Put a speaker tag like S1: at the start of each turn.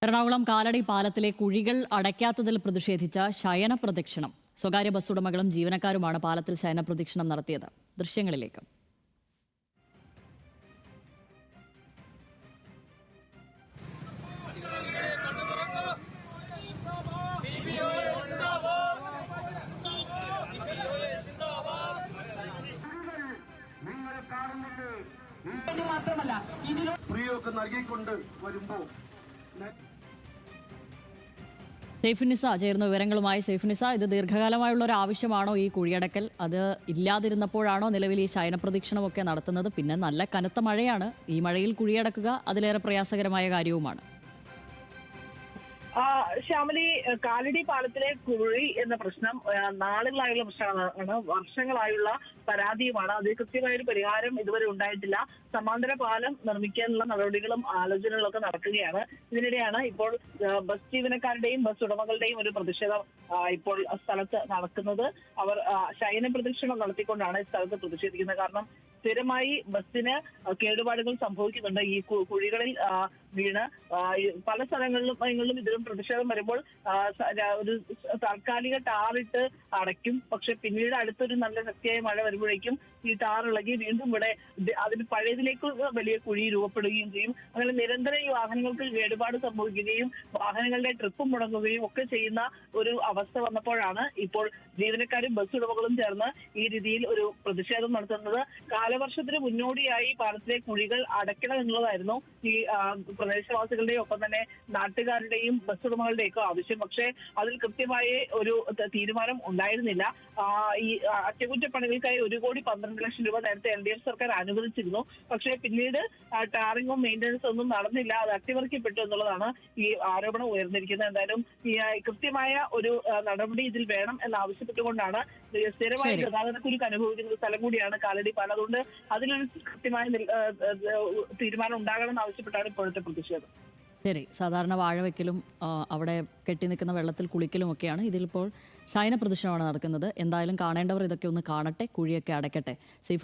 S1: എറണാകുളം കാലടി പാലത്തിലെ കുഴികൾ അടയ്ക്കാത്തതിൽ പ്രതിഷേധിച്ച ശയന പ്രദക്ഷിണം. സ്വകാര്യ ബസ് ഉടമകളും ജീവനക്കാരുമാണ് പാലത്തിൽ ശയന പ്രദക്ഷിണം നടത്തിയത്. ദൃശ്യങ്ങളിലേക്ക്.
S2: ഫ്രീയൊക്കെ നൽകിക്കൊണ്ട് വരുമ്പോൾ
S1: സൈഫുന്നിസ ചേർന്ന വിവരങ്ങളുമായി. സൈഫുന്നിസ, ഇത് ദീർഘകാലമായുള്ള ഒരു ആവശ്യമാണോ ഈ കുഴിയടക്കൽ? അത് ഇല്ലാതിരുന്നപ്പോഴാണോ നിലവിൽ ഈ ശയന പ്രദക്ഷിണമൊക്കെ നടത്തുന്നത്? പിന്നെ നല്ല കനത്ത മഴയാണ്. ഈ മഴയിൽ കുഴിയടക്കുക അതിലേറെ പ്രയാസകരമായ കാര്യവുമാണ്.
S3: ശ്യാമലി, കാലടി പാലത്തിലെ കുഴി എന്ന പ്രശ്നം നാളുകളായുള്ള പ്രശ്നമാണ്, വർഷങ്ങളായുള്ള പരാതിയുമാണ്. അതിൽ കൃത്യമായൊരു പരിഹാരം ഇതുവരെ ഉണ്ടായിട്ടില്ല. സമാന്തര പാലം നിർമ്മിക്കാനുള്ള നടപടികളും ആലോചനകളും ഒക്കെ നടക്കുകയാണ്. ഇതിനിടെയാണ് ഇപ്പോൾ ബസ് ജീവനക്കാരുടെയും ബസ് ഉടമകളുടെയും ഒരു പ്രതിഷേധം ഇപ്പോൾ സ്ഥലത്ത് നടക്കുന്നത്. അവർ ശയന പ്രദക്ഷിണം നടത്തിക്കൊണ്ടാണ് ഈ സ്ഥലത്ത് പ്രതിഷേധിക്കുന്നത്. കാരണം സ്ഥിരമായി ബസ്സിന് കേടുപാടുകൾ സംഭവിക്കുന്നുണ്ട്. ഈ കുഴികളിൽ വീണ് പല സ്ഥലങ്ങളിലും ഇതിലും പ്രതിഷേധം വരുമ്പോൾ ഒരു താൽക്കാലിക ടാറിട്ട് അടയ്ക്കും. പക്ഷെ പിന്നീട് അടുത്തൊരു നല്ല ശക്തിയായ മഴ വരുമ്പോഴേക്കും ഈ ടാർ ഇളകി വീണ്ടും ഇവിടെ അതിന് പഴയതിലേക്ക് വലിയ കുഴി രൂപപ്പെടുകയും ചെയ്യും. അങ്ങനെ നിരന്തരം ഈ വാഹനങ്ങൾക്ക് കേടുപാട് സംഭവിക്കുകയും വാഹനങ്ങളുടെ ട്രിപ്പ് മുടങ്ങുകയും ഒക്കെ ചെയ്യുന്ന ഒരു അവസ്ഥ വന്നപ്പോഴാണ് ഇപ്പോൾ ജീവനക്കാരും ബസ് ഉടമകളും ചേർന്ന് ഈ രീതിയിൽ ഒരു പ്രതിഷേധം നടത്തുന്നത്. കാലവർഷത്തിന് മുന്നോടിയായി പാലത്തിലെ കുഴികൾ അടയ്ക്കണം എന്നുള്ളതായിരുന്നു ഈ പ്രദേശവാസികളുടെയും ഒപ്പം തന്നെ നാട്ടുകാരുടെയും ബസ് ഉടമകളുടെയും ഒക്കെ ആവശ്യം. പക്ഷേ അതിൽ കൃത്യമായ ഒരു തീരുമാനം ഉണ്ടായിരുന്നില്ല. ഈ അറ്റകുറ്റപ്പണികൾക്കായി 1,12,00,000 രൂപ നേരത്തെ LDF സർക്കാർ അനുവദിച്ചിരുന്നു. പക്ഷേ പിന്നീട് ടാറിങ്ങും മെയിൻ്റനൻസും ഒന്നും നടന്നില്ല. അത് അട്ടിമറിക്കപ്പെട്ടു എന്നുള്ളതാണ് ഈ ആരോപണം ഉയർന്നിരിക്കുന്നത്. എന്തായാലും ഈ കൃത്യമായ ഒരു നടപടി ഇതിൽ വേണം എന്നാവശ്യപ്പെട്ടുകൊണ്ടാണ് സ്ഥിരമായി ഗതാഗതക്കുരുക്ക് അനുഭവിക്കുന്ന സ്ഥലം കൂടിയാണ് കാലടി പാലം. അതുകൊണ്ട് അതിലൊരു കൃത്യമായ തീരുമാനം ഉണ്ടാകണമെന്ന് ആവശ്യപ്പെട്ടാണ് ഇപ്പോഴത്തെ പ്രതിഷേധം.
S1: ശരി, സാധാരണ വാഴ വയ്ക്കലും അവിടെ കെട്ടി നിൽക്കുന്ന വെള്ളത്തിൽ കുളിക്കലും ഒക്കെയാണ്. ഇതിലിപ്പോൾ ശയന പ്രദക്ഷിണമാണ് നടക്കുന്നത്. എന്തായാലും കാണേണ്ടവർ ഇതൊക്കെ ഒന്ന് കാണട്ടെ, കുഴിയൊക്കെ അടയ്ക്കട്ടെ.